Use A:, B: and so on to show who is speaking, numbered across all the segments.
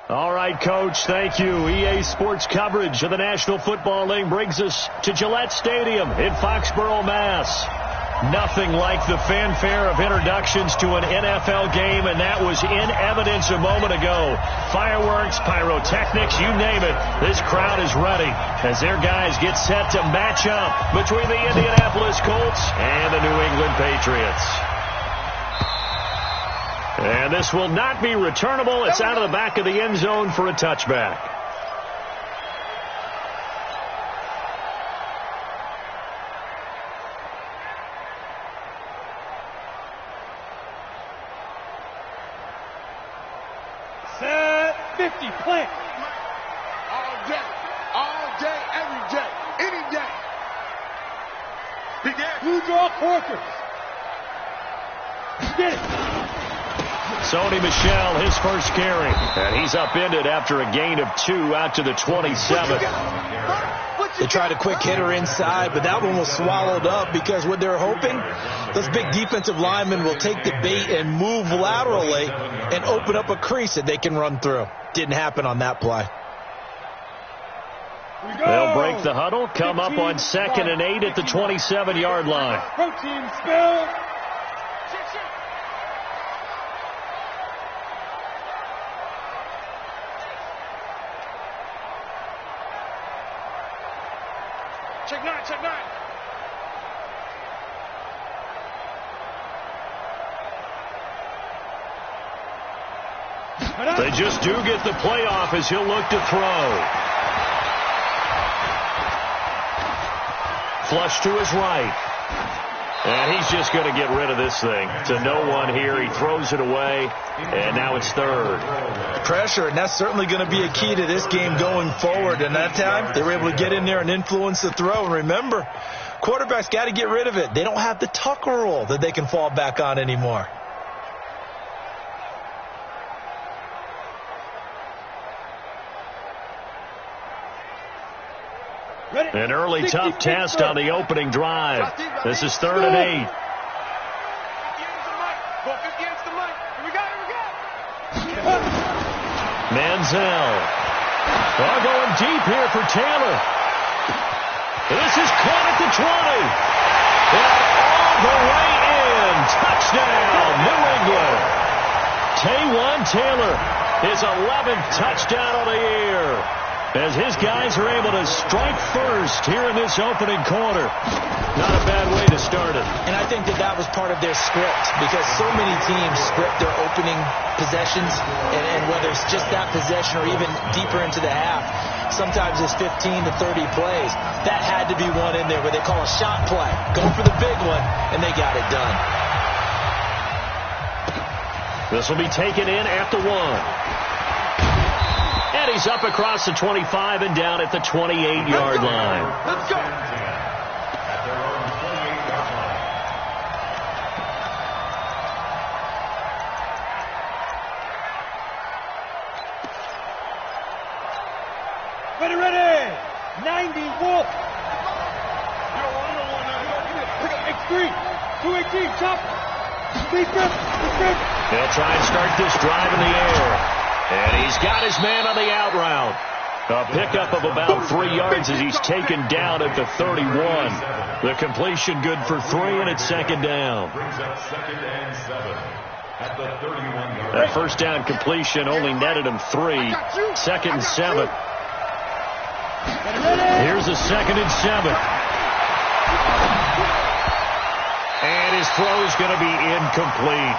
A: All right, Coach, thank you. EA Sports coverage of the National Football League brings us to Gillette Stadium in Foxborough, Mass. Nothing like the fanfare of introductions to an NFL game, and that was in evidence a moment ago. Fireworks, pyrotechnics, you name it. This crowd is ready as their guys get set to match up between the Indianapolis Colts and the New England Patriots. And this will not be returnable. It's out of the back of the end zone for a touchback.
B: Set 50, plant.
C: All day, every day, any day. Begin.
B: Blue draw Corker. Get it.
A: Sony Michel, his first carry. And he's upended after a gain of 2 out to the 27.
D: They tried a quick hitter inside, but that one was swallowed up because what they're hoping, those big defensive linemen will take the bait and move laterally and open up a crease that they can run through. Didn't happen on that play.
A: They'll break the huddle, come up on 2nd and 8 at the 27-yard line.
B: Protein spill.
C: Check 9, check 9.
A: They just do get the playoff as he'll look to throw. Flush to his right. And he's just going to get rid of this thing. To no one here. He throws it away. And now it's 3rd.
D: Pressure, and that's certainly going to be a key to this game going forward. And that time, they were able to get in there and influence the throw. And remember, quarterbacks got to get rid of it. They don't have the Tucker rule that they can fall back on anymore.
A: An early tough test on the opening drive. This is 3rd and 8. Manziel. Going deep here for Taylor. This is caught at the 20. And all the way in. Touchdown, New England. Taywan Taylor, his 11th touchdown of the year, as his guys are able to strike first here in this opening quarter. Not a bad way to start it.
D: And I think that was part of their script, because so many teams script their opening possessions, and whether it's just that possession or even deeper into the half, sometimes it's 15 to 30 plays. That had to be one in there where they call a shot play. Go for the big one, and they got it done.
A: This will be taken in at the 1. And he's up across the 25 and down at the 28-yard line.
C: Let's go.
B: Ready. 90 Wolf. X3. 218. Chop. Deep grip.
A: They'll try and start this drive in the air. And he's got his man on the out route. A pickup of about 3 yards as he's taken down at the 31. The completion good for 3, and it's 2nd down. That first down completion only netted him 3. 2nd and 7. Here's a 2nd and 7. And his throw is going to be incomplete.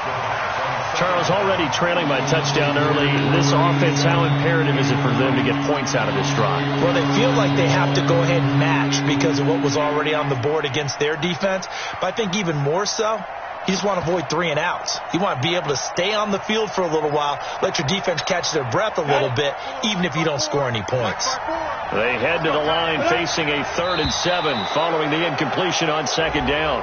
A: Charles, already trailing by touchdown early. This offense, how imperative is it for them to get points out of this drive?
D: Well, they feel like they have to go ahead and match because of what was already on the board against their defense. But I think even more so, you just want to avoid 3 and outs. You want to be able to stay on the field for a little while, let your defense catch their breath a little bit, even if you don't score any points.
A: They head to the line facing a 3rd and 7 following the incompletion on 2nd down.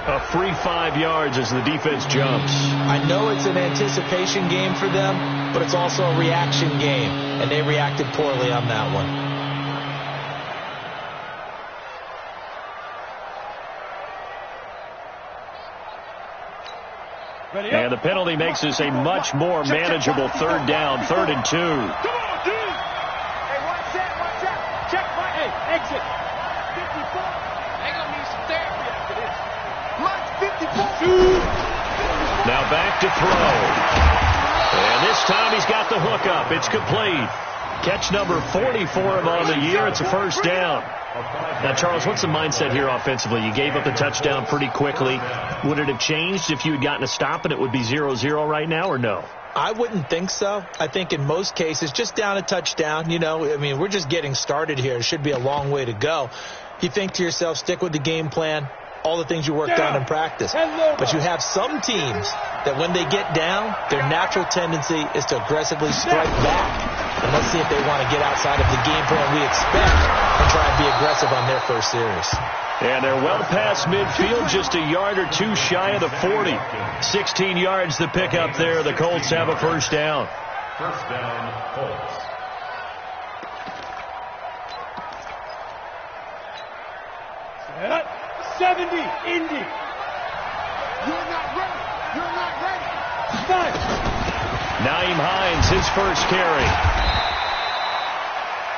A: A free 5 yards as the defense jumps.
D: I know it's an anticipation game for them, but it's also a reaction game, and they reacted poorly on that one.
A: And the penalty makes this a much more manageable third down, 3rd and 2.
B: Come on, dude. Hey, watch out, watch out. Check my, hey, exit. 54. They're going to need some therapy after this. Plus 54.
A: Now back to throw. And this time he's got the hook up. It's complete. Catch number 40 for him on the year. It's a first down. Now, Charles, what's the mindset here offensively? You gave up the touchdown pretty quickly. Would it have changed if you had gotten a stop and it would be 0-0 right now, or no?
D: I wouldn't think so. I think in most cases, just down a touchdown, you know, I mean, we're just getting started here. It should be a long way to go. You think to yourself, stick with the game plan, all the things you worked on in practice. But you have some teams that when they get down, their natural tendency is to aggressively strike back. And let's see if they want to get outside of the game plan we expect and try and be aggressive on their first series.
A: And they're well past midfield, just a yard or two shy of the 40. 16 yards to pick up there. The Colts have a first down.
E: First down, Colts.
B: Set. 70, Indy.
C: You're not ready. You're not ready.
B: Five.
A: Naeem Hines, his first carry.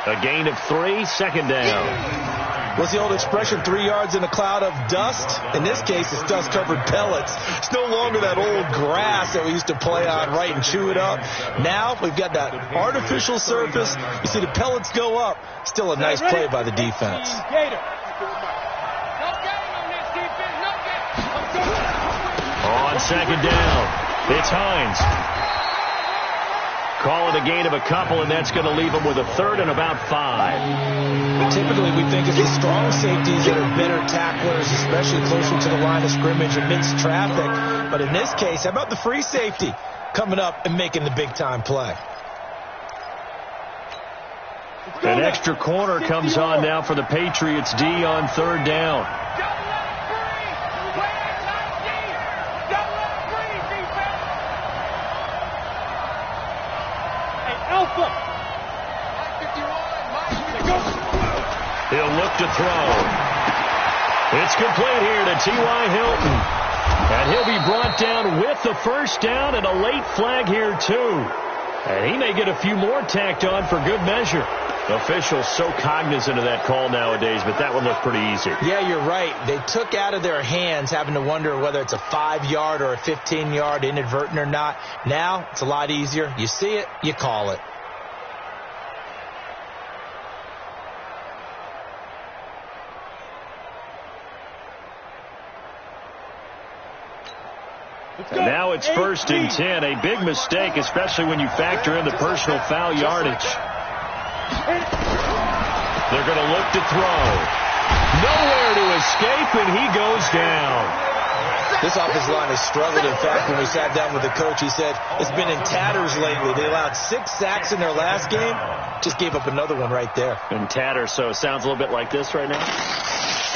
A: A gain of 3, second down.
D: What's the old expression, 3 yards in a cloud of dust? In this case, it's dust-covered pellets. It's no longer that old grass that we used to play on, right, and chew it up. Now we've got that artificial surface. You see the pellets go up. Still a nice play by the defense.
A: On second down, it's Hines. Call it a gain of a couple, and that's going to leave him with a third and about 5.
D: Typically, we think it's the strong safeties that are better tacklers, especially closer to the line of scrimmage amidst traffic. But in this case, how about the free safety coming up and making the big-time play?
A: An extra corner comes on now for the Patriots D on third down. He'll look to throw. It's complete here to T.Y. Hilton. And he'll be brought down with the first down and a late flag here, too. And he may get a few more tacked on for good measure. Officials so cognizant of that call nowadays, but that one looked pretty easy.
D: Yeah, you're right. They took out of their hands having to wonder whether it's a 5-yard or a 15-yard inadvertent or not. Now, it's a lot easier. You see it, you call it.
A: And now it's 1st and 10. A big mistake, especially when you factor in the personal foul yardage. They're going to look to throw. Nowhere to escape, and he goes down.
D: This offensive line has struggled. In fact, when we sat down with the coach, he said it's been in tatters lately. They allowed 6 sacks in their last game. Just gave up another one right there.
A: In tatters, so it sounds a little bit like this right now?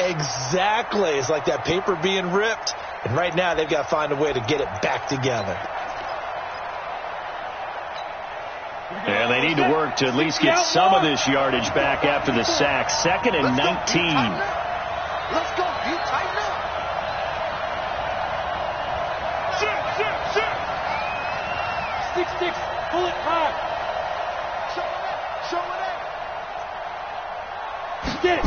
D: Exactly. It's like that paper being ripped. And right now, they've got to find a way to get it back together.
A: And they need to work to at least get some of this yardage back after the sack. 2nd and 19.
C: Let's go. You tighten up.
B: Six. Pull it high.
C: Show it up.
B: Get it.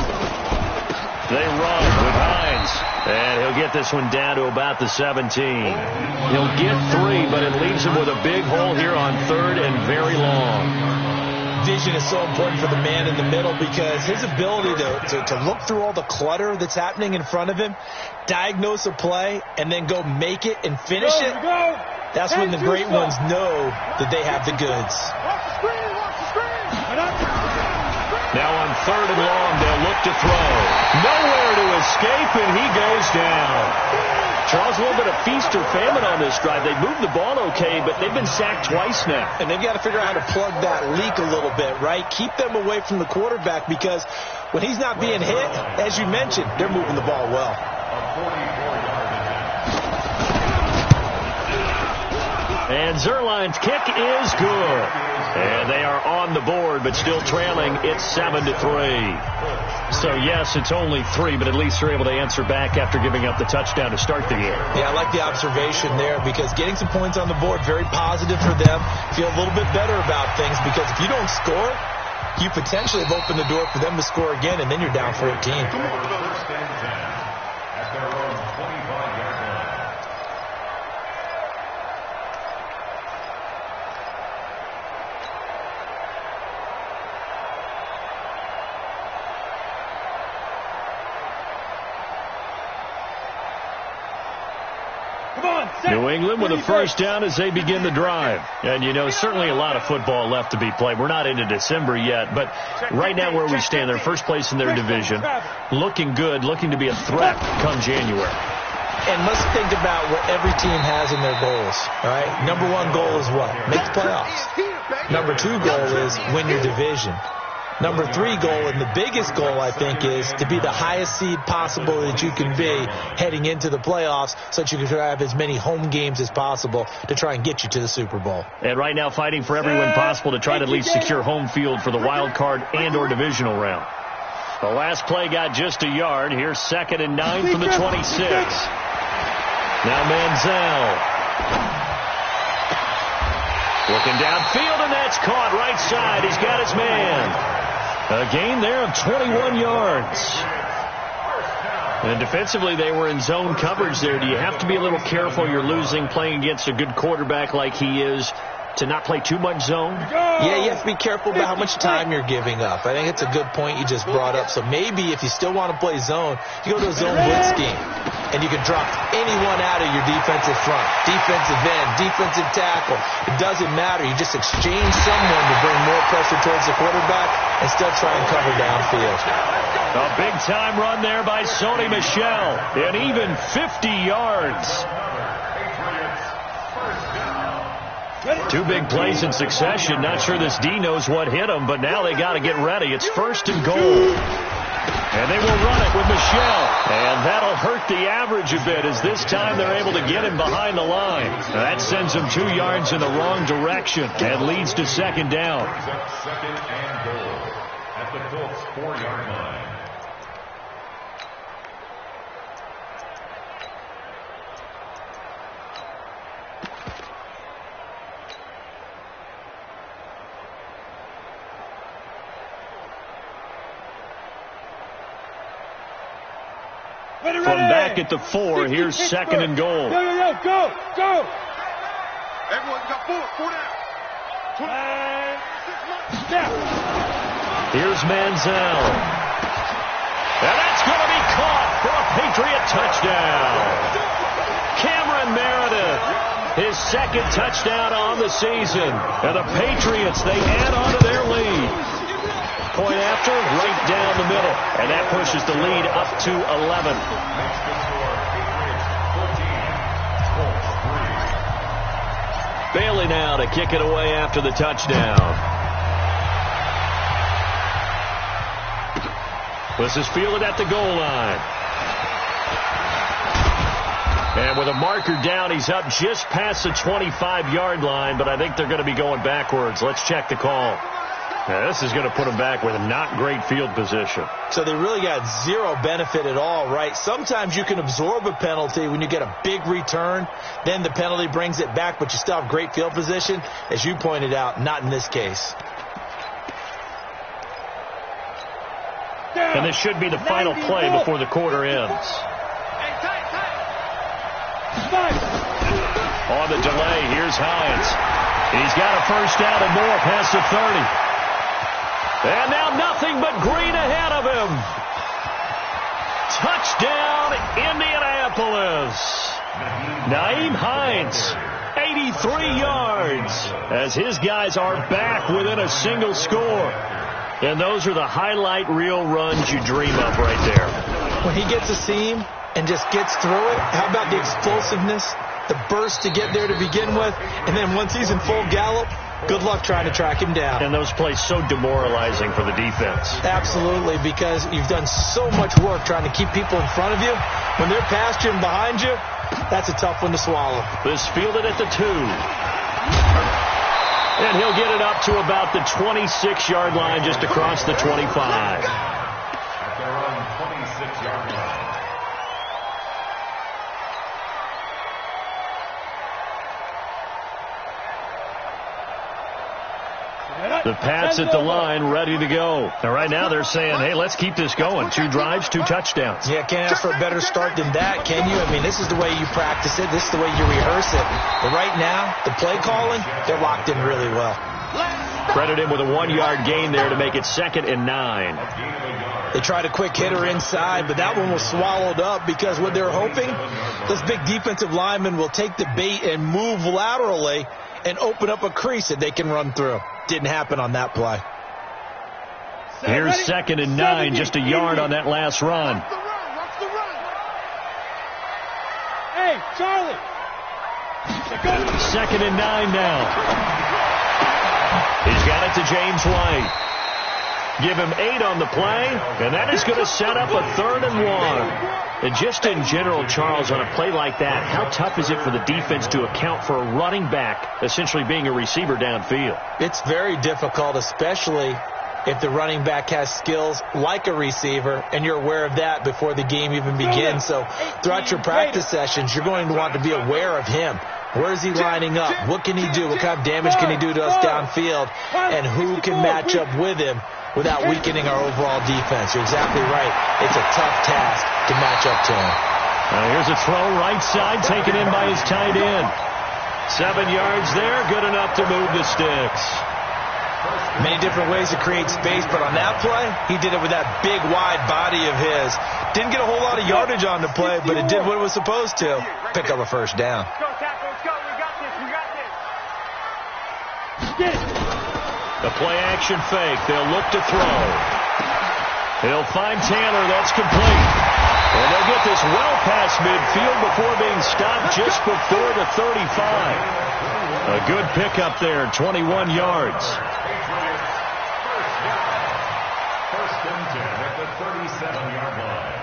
A: They run with Hines. And he'll get this one down to about the 17. He'll get 3, but it leaves him with a big hole here on 3rd and very long.
D: Vision is so important for the man in the middle because his ability to look through all the clutter that's happening in front of him, diagnose a play, and then go make it and finish it, that's when the great ones know that they have the goods.
C: Watch the screen.
A: Now on 3rd and long, they'll look to throw. Nowhere to escape, and he goes down. Charles, a little bit of feast or famine on this drive. They moved the ball okay, but they've been sacked twice now.
D: And they've got to figure out how to plug that leak a little bit, right? Keep them away from the quarterback because when he's not being hit, as you mentioned, they're moving the ball well.
A: And Zerline's kick is good. And they are on the board, but still trailing. It's 7-3. So, yes, it's only 3, but at least they're able to answer back after giving up the touchdown to start the game.
D: Yeah, I like the observation there because getting some points on the board, very positive for them. Feel a little bit better about things because if you don't score, you potentially have opened the door for them to score again, and then you're down 14.
E: First and 10 at their own 25-yard line.
A: New England with a first down as they begin the drive. And, you know, certainly a lot of football left to be played. We're not into December yet, but right now where we stand, they're first place in their division, looking good, looking to be a threat come January.
D: And let's think about what every team has in their goals, all right? Number 1 goal is what? Make the playoffs. Number 2 goal is win your division. Number 3 goal, and the biggest goal, I think, is to be the highest seed possible that you can be heading into the playoffs so that you can have as many home games as possible to try and get you to the Super Bowl.
A: And right now fighting for every win possible to try to at least secure home field for the wild card and or divisional round. The last play got just a yard. Here's 2nd and 9 from the 26. Now Manziel. Looking downfield, and that's caught right side. He's got his man. A gain there of 21 yards. And defensively, they were in zone coverage there. Do you have to be a little careful? You're losing playing against a good quarterback like he is to not play too much zone?
D: Yeah, you have to be careful about how much time you're giving up. I think it's a good point you just brought up. So maybe if you still want to play zone, you go to a zone blitz scheme. And you can drop anyone out of your defensive front, defensive end, defensive tackle. It doesn't matter. You just exchange someone to bring more pressure towards the quarterback and still try and cover downfield.
A: A big-time run there by Sony Michel. And even 50 yards. 2 big plays in succession. Not sure this D knows what hit him, but now they got to get ready. It's 1st and goal. And they will run it with Michel. And that'll hurt the average a bit as this time they're able to get him behind the line. That sends him 2 yards in the wrong direction and leads to 2nd down.
E: 2nd and goal at the Colts 4-yard line.
A: From back at the 4, here's 2nd and goal.
B: Go.
C: Everyone got 4 down.
A: Here's Manziel. And that's going to be caught for a Patriot touchdown. Cameron Meredith, his 2nd touchdown on the season. And the Patriots, they add on to their lead. Point after, right down the middle. And that pushes the lead up to 11. Bailey now to kick it away after the touchdown. This is fielded at the goal line. And with a marker down, he's up just past the 25-yard line, but I think they're going to be going backwards. Let's check the call. Now, this is going to put them back with a not great field position.
D: So they really got 0 benefit at all, right? Sometimes you can absorb a penalty when you get a big return. Then the penalty brings it back, but you still have great field position. As you pointed out, not in this case.
A: And this should be the final play before the quarter ends. On the delay, here's Hines. He's got a first down and more past the 30. And now nothing but green ahead of him. Touchdown, Indianapolis. Nyheim Hines, 83 yards, as his guys are back within a single score. And those are the highlight reel runs you dream of right there.
D: When he gets a seam and just gets through it, how about the explosiveness, the burst to get there to begin with, and then once he's in full gallop, good luck trying to track him down.
A: And those plays so demoralizing for the defense.
D: Absolutely, because you've done so much work trying to keep people in front of you. When they're past you and behind you, that's a tough one to swallow.
A: This fielded at the 2. And he'll get it up to about the 26-yard line, just across the 25.
E: At their own 26-yard line.
A: The Pats at the line, ready to go. And right now they're saying, hey, let's keep this going. 2 drives, 2 touchdowns.
D: Yeah, can't ask for a better start than that, can you? I mean, this is the way you practice it. This is the way you rehearse it. But right now, the play calling, they're locked in really well.
A: Credit him with a 1-yard gain there to make it 2nd and 9.
D: They tried a quick hitter inside, but that one was swallowed up because what they're hoping, those big defensive linemen will take the bait and move laterally and open up a crease that they can run through. Didn't happen on that play.
A: Here's 2nd and 9, just a yard on that last run.
C: Watch the run.
B: Hey, Charlie.
A: 2nd and 9 now. He's got it to James White. Give him 8 on the play, and that is going to set up a 3rd and 1. And just in general, Charles, on a play like that, how tough is it for the defense to account for a running back essentially being a receiver downfield?
D: It's very difficult, especially if the running back has skills like a receiver, and you're aware of that before the game even begins. So throughout your practice sessions, you're going to want to be aware of him. Where is he lining up? What can he do? What kind of damage can he do to us downfield? And who can match up with him without weakening our overall defense? You're exactly right. It's a tough task to match up to him.
A: Here's a throw right side, taken in by his tight end. 7 yards there, good enough to move the sticks.
D: Many different ways to create space, but on that play, he did it with that big, wide body of his. Didn't get a whole lot of yardage on the play, but it did what it was supposed to. Pick up a 1st down.
B: Let's go, Tackle. Let's go. We got this. We got this. Get it.
A: The play-action fake. They'll look to throw. He'll find Taylor. That's complete. And they'll get this well past midfield before being stopped just before the 35. A good pickup there, 21 yards.
E: First and 10 at the 37-yard line.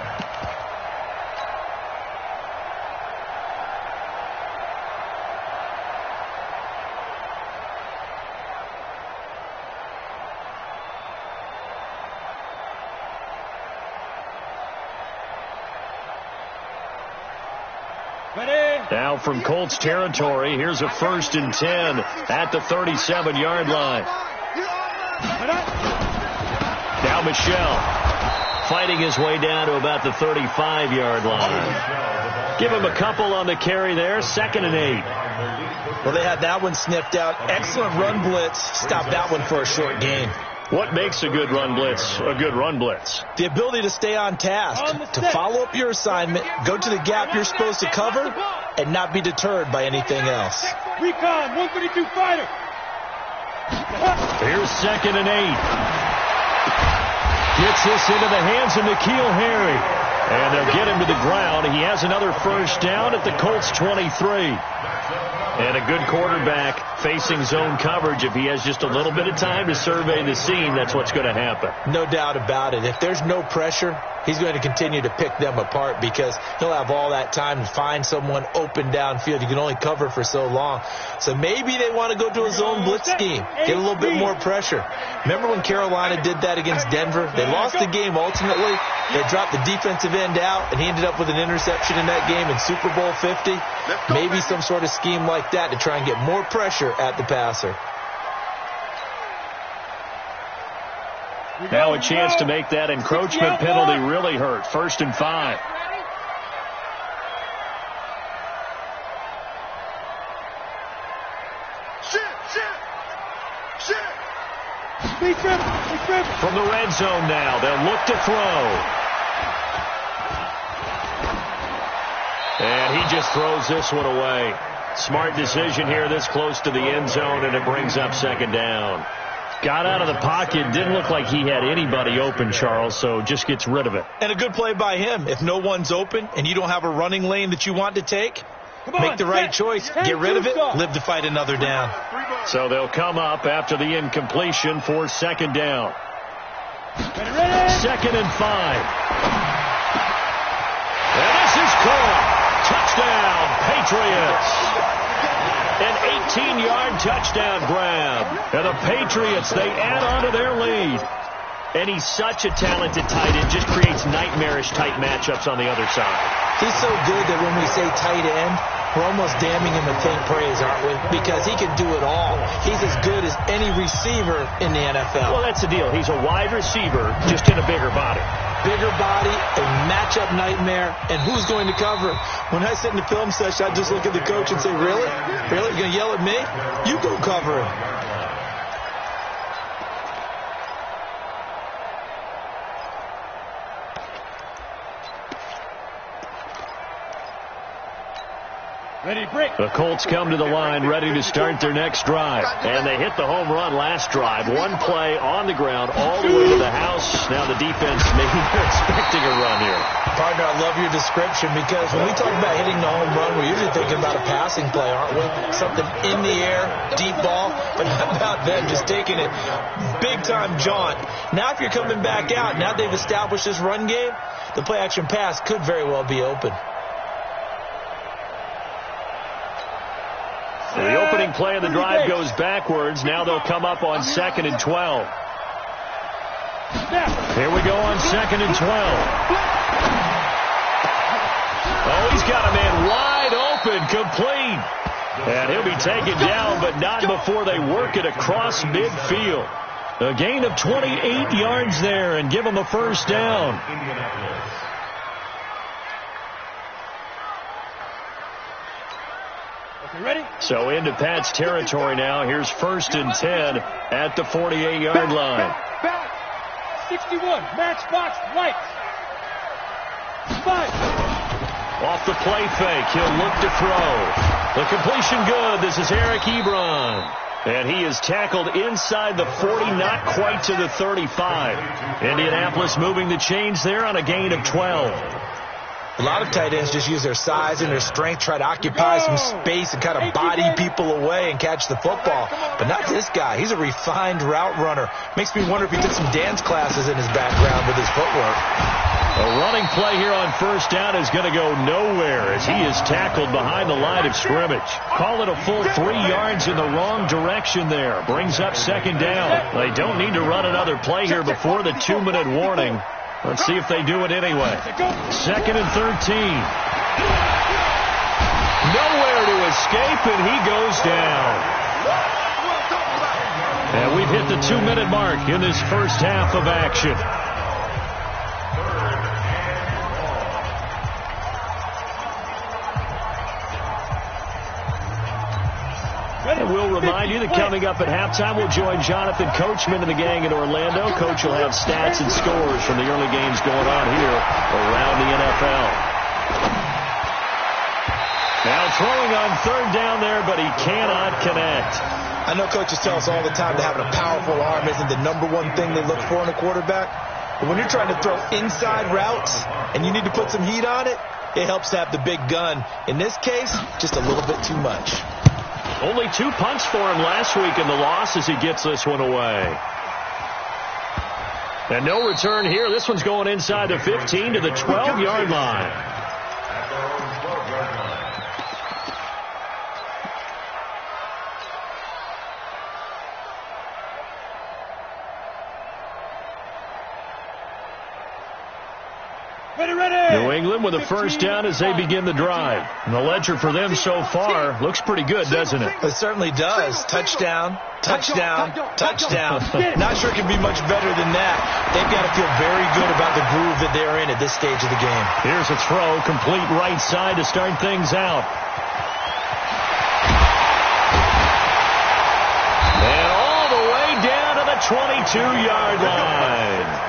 A: Now from Colts territory, here's a 1st and 10 at the 37-yard line. Now Michelle fighting his way down to about the 35-yard line. Give him a couple on the carry there, 2nd and 8.
D: Well, they had that one sniffed out. Excellent run blitz. Stopped that one for a short gain.
A: What makes a good run blitz a good run blitz?
D: The ability to stay on task, to follow up your assignment, go to the gap you're supposed to cover, and not be deterred by anything else.
B: Recon, 132 fighter.
A: Here's 2nd and 8. Gets this into the hands of N'Keal Harry. And they'll get him to the ground. He has another 1st down at the Colts 23. And a good quarterback facing zone coverage. If he has just a little bit of time to survey the scene, that's what's going to happen.
D: No doubt about it. If there's no pressure, he's going to continue to pick them apart because he'll have all that time to find someone open downfield. You can only cover for so long. So maybe they want to go to a zone blitz scheme, get a little bit more pressure. Remember when Carolina did that against Denver? They lost the game ultimately. They dropped the defensive end out, and he ended up with an interception in that game in Super Bowl 50. Maybe some sort of scheme like that to try and get more pressure at the passer.
A: Now a chance to make that encroachment penalty really hurt. 1st and 5. From the red zone now, they'll look to throw. And he just throws this one away. Smart decision here this close to the end zone, and it brings up 2nd down. Got out of the pocket. Didn't look like he had anybody open, Charles, so just gets rid of it.
D: And a good play by him. If no one's open and you don't have a running lane that you want to take, make the right choice. Get rid of it. Live to fight another down.
A: So they'll come up after the incompletion for 2nd down. 2nd and 5. And this is caught. Touchdown, Patriots. An 15-yard touchdown grab. And the Patriots, they add on to their lead. And he's such a talented tight end, just creates nightmarish-type matchups on the other side.
D: He's so good that when we say tight end, we're almost damning him with faint praise, aren't we? Because he can do it all. He's as good as any receiver in the NFL.
A: Well, that's the deal. He's a wide receiver, just in a bigger body.
D: Bigger body, a matchup nightmare, and who's going to cover? When I sit in the film session, I just look at the coach and say, really? Really? You're going to yell at me? You go cover him.
B: Ready, break.
A: The Colts come to the line, ready to start their next drive. And they hit the home run last drive. One play on the ground all the way to the house. Now the defense, maybe they're expecting a run here.
D: Partner, I love your description because when we talk about hitting the home run, we're usually thinking about a passing play, aren't we? Something in the air, deep ball. But how about them just taking it big-time jaunt? Now if you're coming back out, now they've established this run game, the play-action pass could very well be open.
A: The opening play of the drive goes backwards. Now they'll come up on 2nd and 12. Here we go on 2nd and 12. Oh, he's got a man wide open, complete. And he'll be taken down, but not before they work it across midfield. A gain of 28 yards there and give him a first down.
B: Ready?
A: So into Pat's territory now. Here's 1st and 10 at the 48-yard line.
B: Back. 61. Match box. Lights. 5.
A: Off the play fake. He'll look to throw. The completion good. This is Eric Ebron. And he is tackled inside the 40, not quite to the 35. Indianapolis moving the chains there on a gain of 12.
D: A lot of tight ends just use their size and their strength, try to occupy some space and kind of body people away and catch the football. But not this guy. He's a refined route runner. Makes me wonder if he took some dance classes in his background with his footwork.
A: A running play here on 1st down is going to go nowhere as he is tackled behind the line of scrimmage. Call it a full 3 yards in the wrong direction there. Brings up 2nd down. They don't need to run another play here before the 2-minute warning. Let's see if they do it anyway. 2nd and 13. Nowhere to escape, and he goes down. And we've hit the 2-minute mark in this first half of action. And we'll remind you that coming up at halftime, we'll join Jonathan Coachman and the gang in Orlando. Coach will have stats and scores from the early games going on here around the NFL. Now throwing on 3rd down there, but he cannot connect.
D: I know coaches tell us all the time that having a powerful arm isn't the #1 thing they look for in a quarterback. But when you're trying to throw inside routes and you need to put some heat on it, it helps to have the big gun. In this case, just a little bit too much.
A: Only 2 punts for him last week in the loss as he gets this one away. And no return here. This one's going inside the 15 to the 12-yard line. New England with a first down as they begin the drive. And the ledger for them so far looks pretty good, doesn't it?
D: It certainly does. Touchdown, touchdown, touchdown. Not sure it can be much better than that. They've got to feel very good about the groove that they're in at this stage of the game.
A: Here's a throw, complete right side to start things out. And all the way down to the 22-yard line.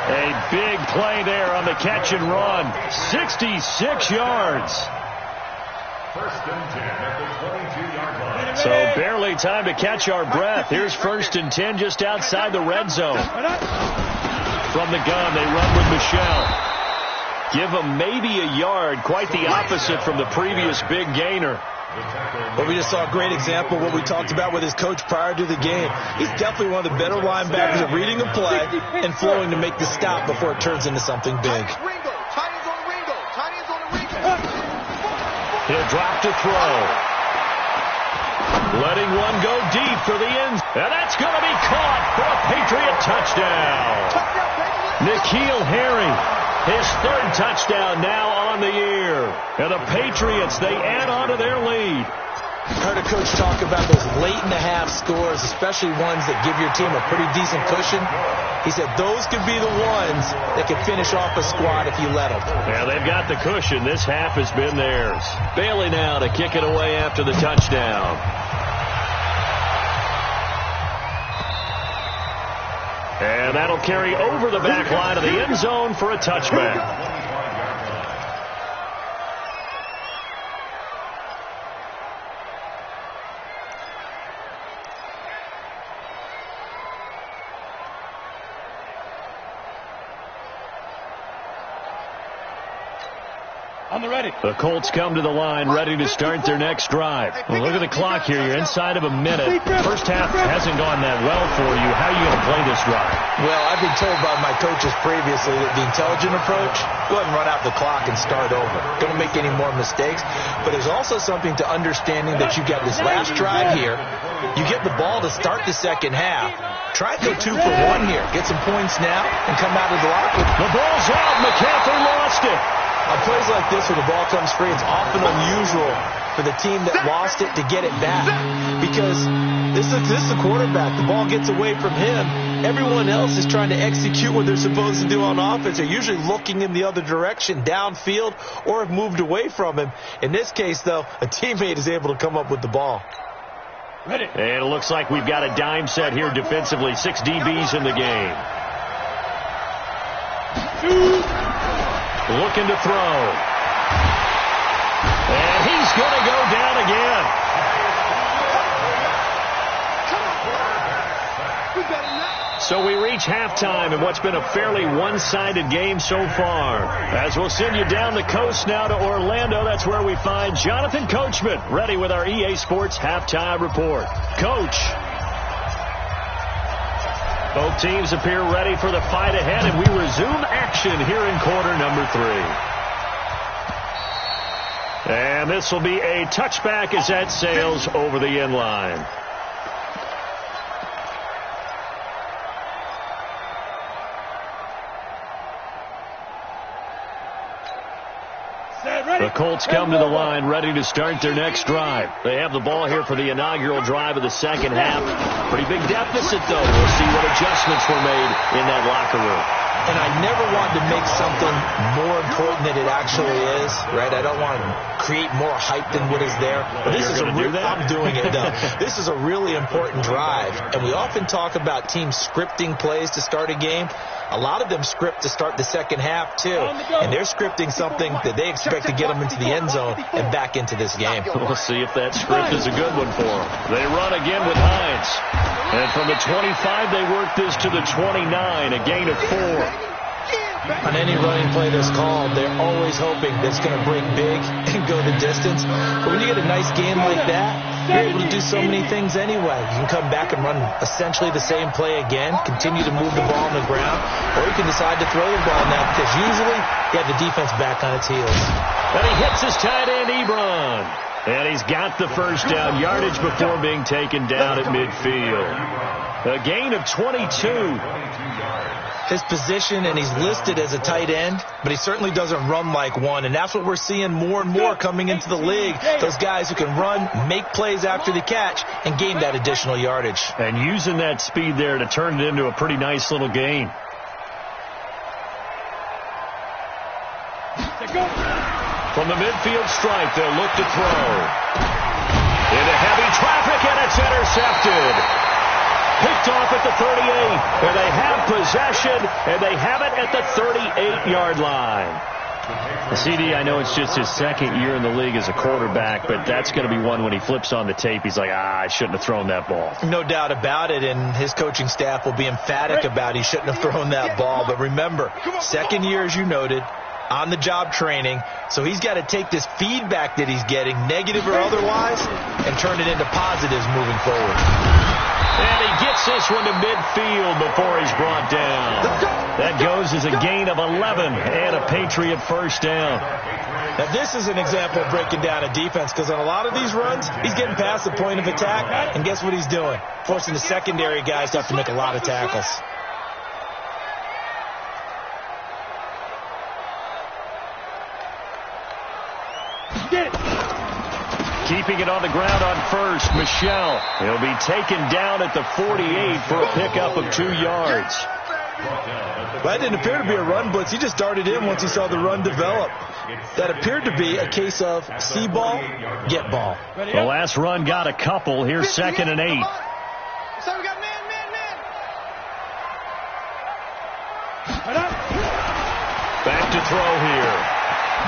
A: A big play there on the catch and run. 66 yards.
E: 1st and 10 at the 22-yard line.
A: So barely time to catch our breath. Here's 1st and 10 just outside the red zone. From the gun, they run with Michelle. Give him maybe a yard. Quite the opposite from the previous big gainer.
D: But we just saw a great example of what we talked about with his coach prior to the game. He's definitely one of the better linebackers at reading a play and flowing to make the stop before it turns into something big.
A: He'll drop to throw. letting one go deep for the end. And that's going to be caught for a Patriot touchdown. N'Keal Harry, his third touchdown now on the year. And the Patriots, they add on to their lead.
D: Heard a coach talk about those late-in-the-half scores, especially ones that give your team a pretty decent cushion. He said those could be the ones that could finish off a squad if you let them.
A: Yeah, they've got the cushion. This half has been theirs. Bailey now to kick it away after the touchdown. And that'll carry over the back line of the end zone for a touchback. The Colts come to the line ready to start their next drive. Well, look at the clock here. You're inside of a minute. First half hasn't gone that well for you. How are you going to play this drive?
D: Well, I've been told by my coaches previously that the intelligent approach, go ahead and run out the clock and start over. Don't make any more mistakes. But there's also something to understanding that you got this last drive here. You get the ball to start the second half. Try to go 2 for 1 here. Get some points now and come out of the locker room.
A: The ball's out. McCaffrey lost it.
D: On plays like this where the ball comes free, it's often unusual for the team that lost it to get it back. Because this is the quarterback. The ball gets away from him. Everyone else is trying to execute what they're supposed to do on offense. They're usually looking in the other direction, downfield, or have moved away from him. In this case, though, a teammate is able to come up with the ball.
A: Ready. And it looks like we've got a dime set here defensively. 6 DBs in the game. Looking to throw. And he's going to go down again. So we reach halftime in what's been a fairly one-sided game so far. As we'll send you down the coast now to Orlando, that's where we find Jonathan Coachman, ready with our EA Sports Halftime Report. Coach. Both teams appear ready for the fight ahead, and we resume action here in quarter number 3. And this will be a touchback as that sails over the end line. The Colts come to the line ready to start their next drive. They have the ball here for the inaugural drive of the second half. Pretty big deficit, though. We'll see what adjustments were made in that locker room.
D: And I never want to make something more important than it actually is, right? I don't want to create more hype than what is there. But this is I'm doing it, though. This is a really important drive. And we often talk about teams scripting plays to start a game. A lot of them script to start the second half, too. And they're scripting something that they expect to get them into the end zone and back into this game.
A: We'll see if that script is a good one for them. They run again with Hines. And from the 25, they work this to the 29, a gain of 4.
D: On any running play that's called, they're always hoping that it's going to break big and go the distance. But when you get a nice game like that, you're able to do so many things anyway. You can come back and run essentially the same play again, continue to move the ball on the ground, or you can decide to throw the ball now because usually you have the defense back on its heels.
A: And he hits his tight end, Ebron. And he's got the first down yardage before being taken down at midfield. A gain of 22.
D: His position, and he's listed as a tight end, but he certainly doesn't run like one, and that's what we're seeing more and more coming into the league. Those guys who can run, make plays after the catch, and gain that additional yardage.
A: And using that speed there to turn it into a pretty nice little gain. From the midfield stripe, they'll look to throw. Into heavy traffic, and it's intercepted. Picked off at the 38, and they have possession, and they have it at the 38-yard line. CD, I know it's just his second year in the league as a quarterback, but that's going to be one when he flips on the tape, he's like, I shouldn't have thrown that ball.
D: No doubt about it, and his coaching staff will be emphatic about he shouldn't have thrown that ball. But remember, second year, as you noted, on-the-job training, so he's got to take this feedback that he's getting, negative or otherwise, and turn it into positives moving forward.
A: And he gets this one to midfield before he's brought down. That goes as a gain of 11 and a Patriot first down.
D: Now, this is an example of breaking down a defense, because on a lot of these runs, he's getting past the point of attack, and guess what he's doing? Forcing the secondary guys to have to make a lot of tackles.
A: Keeping it on the ground on first, Michel. He'll be taken down at the 48 for a pickup of 2 yards.
D: That didn't appear to be a run blitz. He just darted in once he saw the run develop. That appeared to be a case of see ball, get ball.
A: The last run got a couple. Here's 2nd and 8.
B: So we got man.
A: Back to throw here.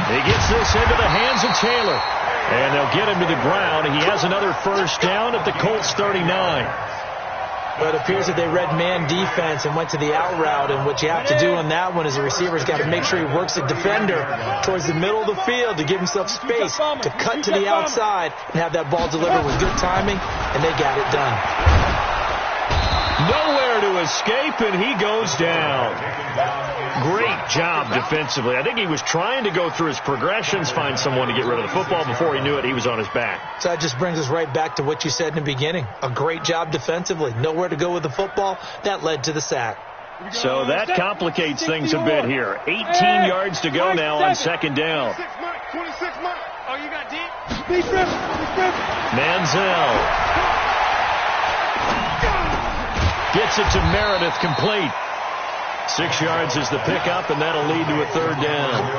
A: He gets this into the hands of Taylor. And they'll get him to the ground. He has another first down at the Colts 39.
D: But it appears that they read man defense and went to the out route. And what you have to do on that one is the receiver's got to make sure he works the defender towards the middle of the field to give himself space to cut to the outside and have that ball delivered with good timing, and they got it done.
A: Nowhere to escape, and he goes down. Great job defensively. I think he was trying to go through his progressions, find someone to get rid of the football. Before he knew it, he was on his back.
D: So that just brings us right back to what you said in the beginning. A great job defensively. Nowhere to go with the football. That led to the sack.
A: So that complicates things a bit here. 18 yards to go now on 2nd down.
B: 26 months. Oh, you got deep?
A: Manziel gets it to Meredith, complete. 6 yards is the pickup, and that'll lead to a 3rd down.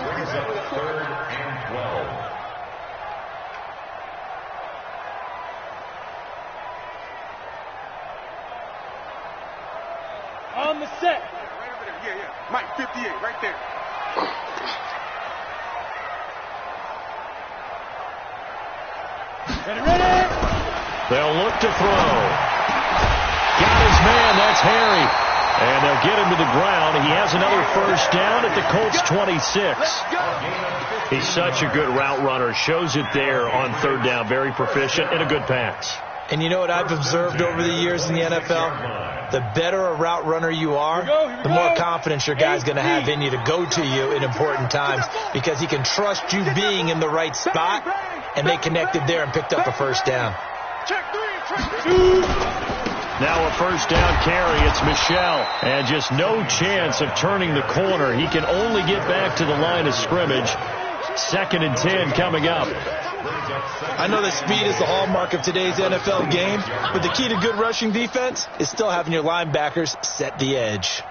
E: Brings up 3rd and 12.
B: On the set. Right over there. Yeah. Mike, 58, right there. Ready.
A: They'll look to throw. Got his man, that's Harry. And they'll get him to the ground. He has another first down at the Colts 26. He's such a good route runner. Shows it there on 3rd down. Very proficient and a good pass.
D: And you know what I've observed over the years in the NFL? The better a route runner you are, the more confidence your guy's going to have in you to go to you in important times, because he can trust you being in the right spot, and they connected there and picked up a first down.
A: Now a first down carry. It's Michel. And just no chance of turning the corner. He can only get back to the line of scrimmage. 2nd and 10 coming up.
D: I know that speed is the hallmark of today's NFL game, but the key to good rushing defense is still having your linebackers set the edge.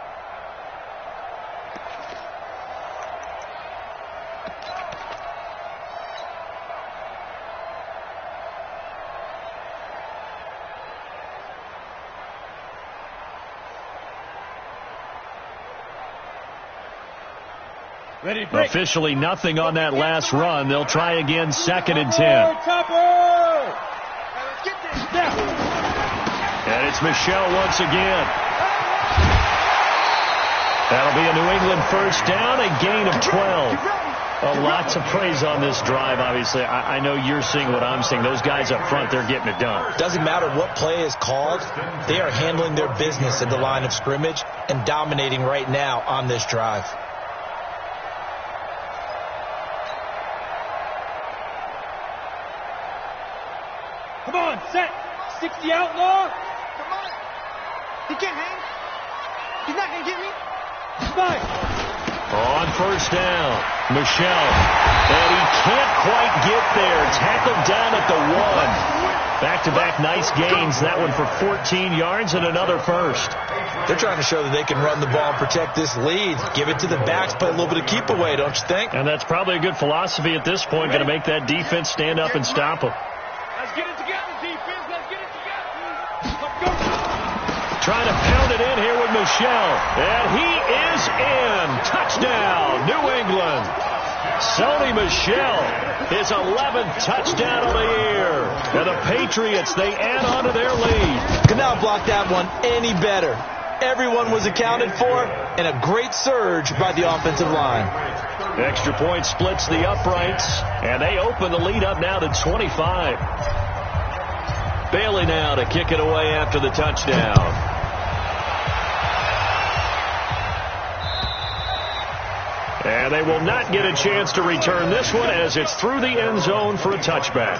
A: Officially nothing on that last run. They'll try again, 2nd and 10. And it's Michel once again. That'll be a New England first down, a gain of 12. Lots of praise on this drive, obviously. I know you're seeing what I'm seeing. Those guys up front, they're getting it done.
D: Doesn't matter what play is called. They are handling their business at the line of scrimmage and dominating right now on this drive.
B: Come on, set. 60 outlaw. Come on. He can't hang. He's not going to get me. Fine.
A: On first down, Michel. And he can't quite get there. Tackled down at the 1. Back-to-back nice gains. That one for 14 yards and another first.
D: They're trying to show that they can run the ball and protect this lead. Give it to the backs, play a little bit of keep away, don't you think?
A: And that's probably a good philosophy at this point. Going to make that defense stand up and stop them.
B: Let's get it together, defense. Let's get it together. Let's go.
A: Trying to pound it in here with Michel. And he is in. Touchdown, New England. Sony Michel, his 11th touchdown of the year. And the Patriots, they add on to their lead.
D: Could not block that one any better. Everyone was accounted for, and a great surge by the offensive line.
A: Extra point splits the uprights, and they open the lead up now to 25. Bailey now to kick it away after the touchdown. And they will not get a chance to return this one as it's through the end zone for a touchback.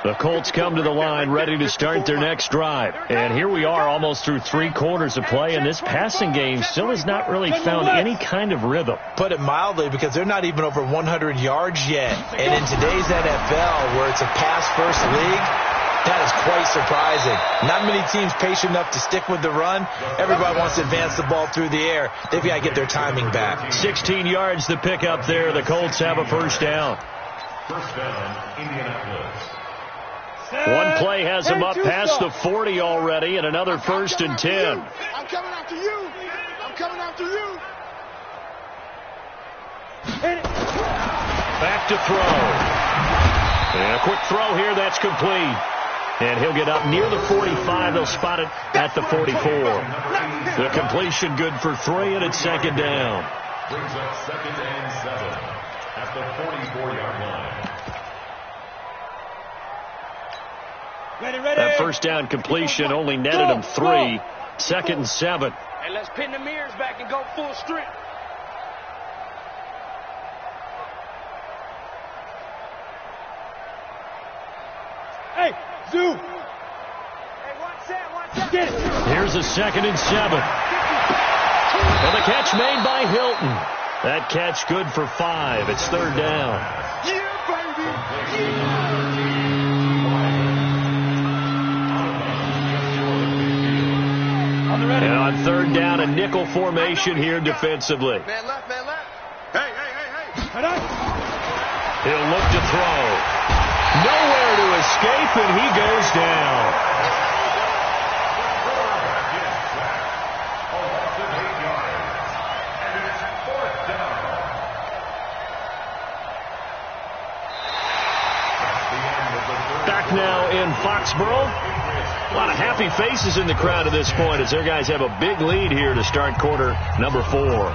A: The Colts come to the line ready to start their next drive. And here we are almost through 3 quarters of play, and this passing game still has not really found any kind of rhythm.
D: Put it mildly, because they're not even over 100 yards yet. And in today's NFL, where it's a pass-first league, that is quite surprising. Not many teams patient enough to stick with the run. Everybody wants to advance the ball through the air. They've got to get their timing back.
A: 16 yards to pick up there. The Colts have a first down.
E: First down, Indianapolis.
A: One play has them up past the 40 already, and another first and 10.
C: I'm coming after you. I'm coming after you.
A: Back to throw. And a quick throw here, that's complete. And he'll get up near the 45. They'll spot it at the 44. The completion good for 3, and it's second down.
E: Brings up 2nd and 7 at the 44-yard line.
A: That first down completion only netted him 3. 2nd and 7.
B: Hey, let's pin the mirrors back and go full strength. Hey, Zoo. Hey, watch out. Get it.
A: Here's a 2nd and 7. And the catch made by Hilton. That catch good for 5. It's 3rd down.
C: Yeah, baby. Yeah.
A: And on 3rd down, a nickel formation here defensively.
C: Man left, man left. Hey.
A: He'll look to throw. Nowhere to escape, and he goes down. Back now in Foxborough. A lot of happy faces in the crowd at this point as their guys have a big lead here to start quarter number 4.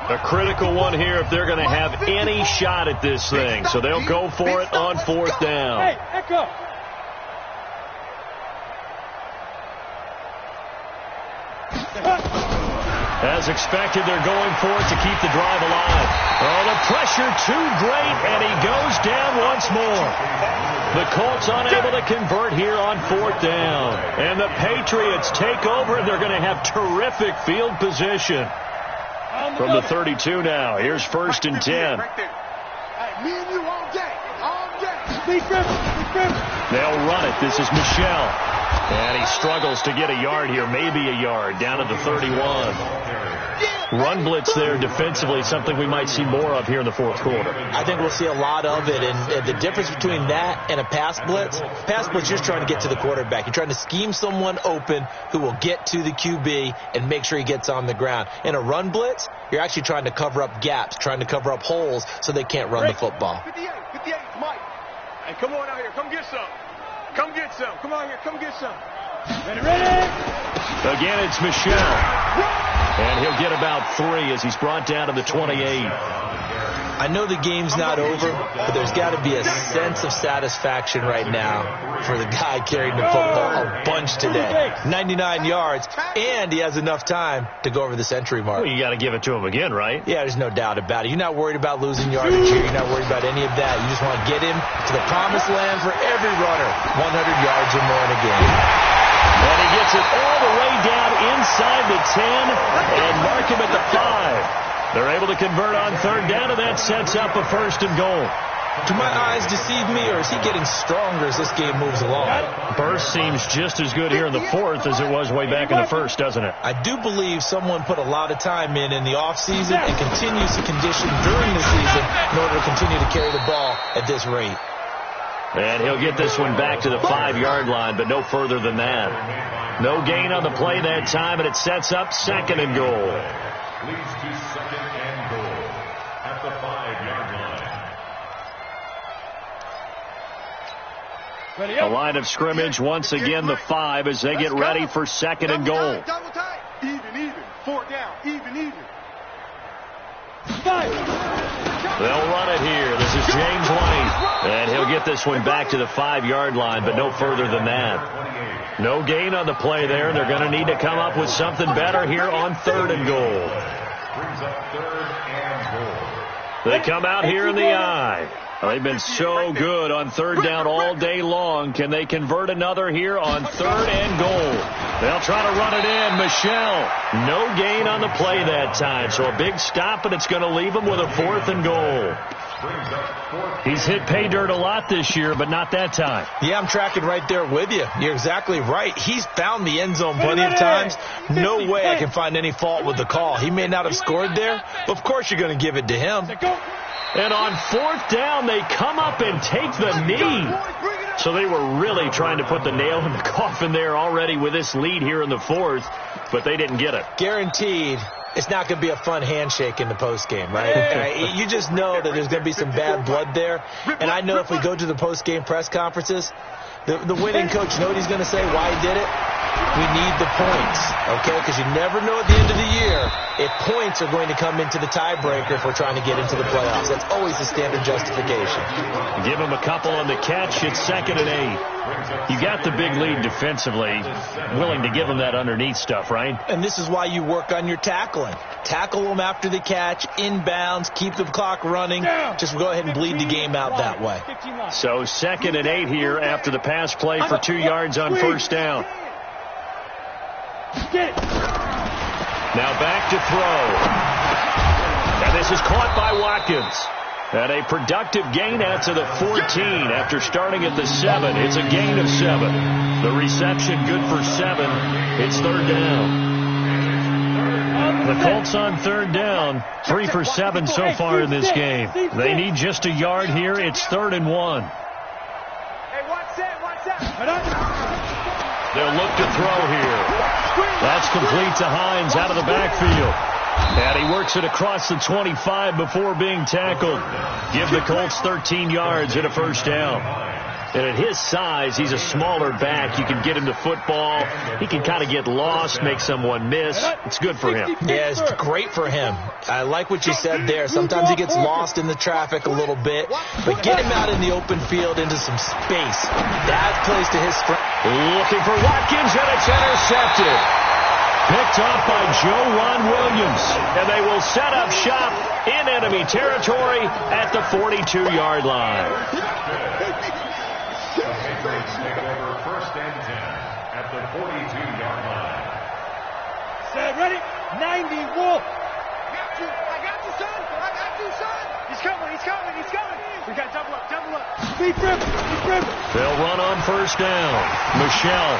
A: A critical one here if they're going to have any shot at this thing. So they'll go for it on 4th down.
B: Hey, Echo.
A: As expected, they're going for it to keep the drive alive. Oh, the pressure too great, and he goes down once more. The Colts unable to convert here on 4th down. And the Patriots take over, and they're going to have terrific field position. From the 32 now. Here's 1st and 10.
C: Right there. Hey, me and you all day. All day.
A: They'll run it. This is Michelle. And he struggles to get a yard here. Maybe a yard. Down at the 31. Run blitz there defensively. Something we might see more of here in the 4th quarter.
D: I think we'll see a lot of it. And the difference between that and a pass blitz, you're just trying to get to the quarterback. You're trying to scheme someone open who will get to the QB and make sure he gets on the ground. In a run blitz, you're actually trying to cover up gaps, trying to cover up holes so they can't run the football.
C: 58, Mike. Hey, come on out here. Come get some. Come get some. Come on here. Come get some.
B: Ready.
A: Again, it's Michelle. And he'll get about 3 as he's brought down to the 28.
D: I know the game's not over, but there's got to be a sense of satisfaction right now for the guy carrying the football a bunch today. 99 yards, and he has enough time to go over the century mark.
A: Well, you got to give it to him again, right?
D: Yeah, there's no doubt about it. You're not worried about losing yardage here. You're not worried about any of that. You just want to get him to the promised land for every runner. 100 yards or more in a game.
A: And he gets it all the way down inside the 10 and mark him at the 5. They're able to convert on 3rd down, and that sets up a 1st and goal.
D: Do my eyes deceive me, or is he getting stronger as this game moves along?
A: Burst seems just as good here in the fourth as it was way back in the first, doesn't it?
D: I do believe someone put a lot of time in the offseason and continues to condition during the season in order to continue to carry the ball at this rate.
A: And he'll get this one back to the 5-yard line, but no further than that. No gain on the play that time, and it sets up 2nd and goal.
E: Leads to 2nd and goal at the 5-yard line.
A: A line of scrimmage once again, the 5, as they get ready for 2nd and goal.
C: Double tight. Even. 4th down. Even.
A: They'll run it here. This is James White. And he'll get this one back to the 5-yard line, but no further than that. No gain on the play there. They're going to need to come up with something better here on 3rd and goal.
E: Brings up 3rd and goal.
A: They come out here in the eye. They've been so good on 3rd down all day long. Can they convert another here on 3rd and goal? They'll try to run it in. Michelle, no gain on the play that time. So a big stop, and it's going to leave him with a 4th and goal. He's hit pay dirt a lot this year, but not that time.
D: Yeah, I'm tracking right there with you. You're exactly right. He's found the end zone plenty of times. No way I can find any fault with the call. He may not have scored there, but of course you're going to give it to him.
A: And on 4th down, they come up and take the knee. So they were really trying to put the nail in the coffin there already with this lead here in the 4th, but they didn't get it.
D: Guaranteed. It's not going to be a fun handshake in the postgame, right? You just know that there's going to be some bad blood there. And I know if we go to the postgame press conferences, the winning coach, you know what he's going to say, why he did it? We need the points, okay? Because you never know at the end of the year if points are going to come into the tiebreaker if we're trying to get into the playoffs. That's always the standard justification.
A: Give him a couple on the catch. It's 2nd and 8. You got the big lead defensively. Willing to give him that underneath stuff, right?
D: And this is why you work on your tackling. Tackle them after the catch, inbounds, keep the clock running. Just go ahead and bleed the game out that way.
A: So 2nd and 8 here after the pass play for 2 yards on 1st down. Now back to throw. And this is caught by Watkins. And a productive gain out to the 14 after starting at the 7. It's a gain of 7. The reception good for 7. It's 3rd down. The Colts on 3rd down. 3 for 7 so far in this game. They need just a yard here. It's 3rd and 1.
B: Hey, watch that.
A: They'll look to throw here. That's complete to Hines out of the backfield. And he works it across the 25 before being tackled. Give the Colts 13 yards and a 1st down. And at his size, he's a smaller back. You can get him the football. He can kind of get lost, make someone miss. It's good for him.
D: Yeah, it's great for him. I like what you said there. Sometimes he gets lost in the traffic a little bit. But get him out in the open field into some space. That plays to his strength.
A: Looking for Watkins, and it's intercepted. Picked off by Joe Ron Williams. And they will set up shop in enemy territory at the 42-yard line.
E: The Patriots take over 1st and 10 at the 42-yard line.
B: Set, ready? 91. I got you, son. He's coming. We got double up. Speed dribble.
A: They'll run on 1st down. Michelle.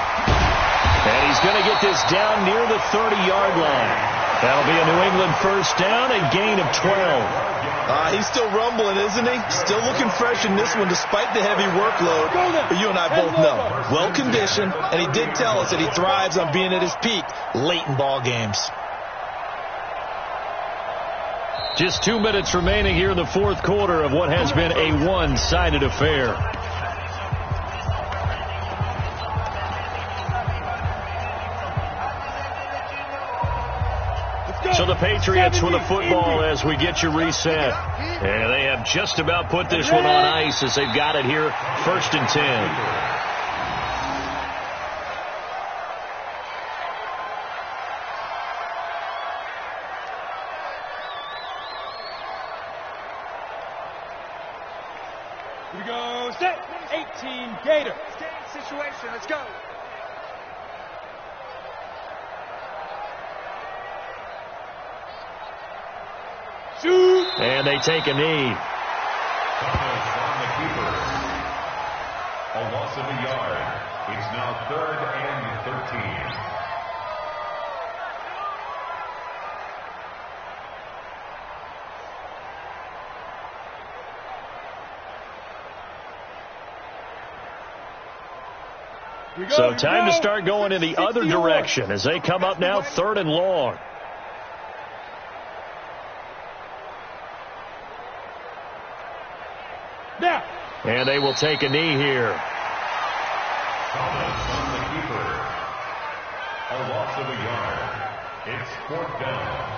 A: And he's going to get this down near the 30-yard line. That'll be a New England 1st down, a gain of 12.
D: He's still rumbling, isn't he? Still looking fresh in this one despite the heavy workload. But you and I both know, well-conditioned, and he did tell us that he thrives on being at his peak late in ball games.
A: Just 2 minutes remaining here in the 4th quarter of what has been a one-sided affair. So the Patriots with the football as we get you reset. And they have just about put this one on ice as they've got it here, 1st and 10.
B: Here we go. Set. 18 Gator. Situation. Let's go.
A: Shoot. And they take a knee.
E: A loss of a yard. It's now 3rd and 13.
A: So time to start going in the other direction as they come up now 3rd and long. And they will take a knee here.
E: Thomas on the keeper. A loss of a yard. It's 4th down.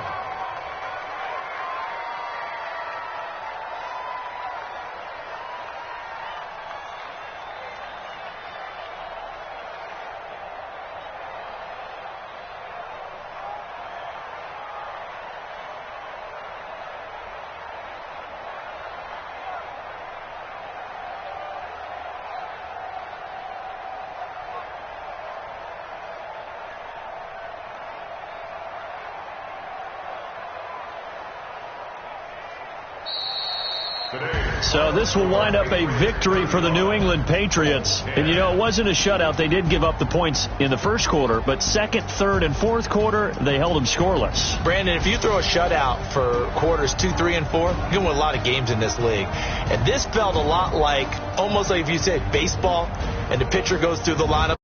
A: So this will wind up a victory for the New England Patriots. And, you know, it wasn't a shutout. They did give up the points in the first quarter, but second, third, and fourth quarter, they held them scoreless.
D: Brandon, if you throw a shutout for quarters 2, 3, and 4, you can win a lot of games in this league. And this felt a lot like, almost like if you said baseball, and the pitcher goes through the lineup.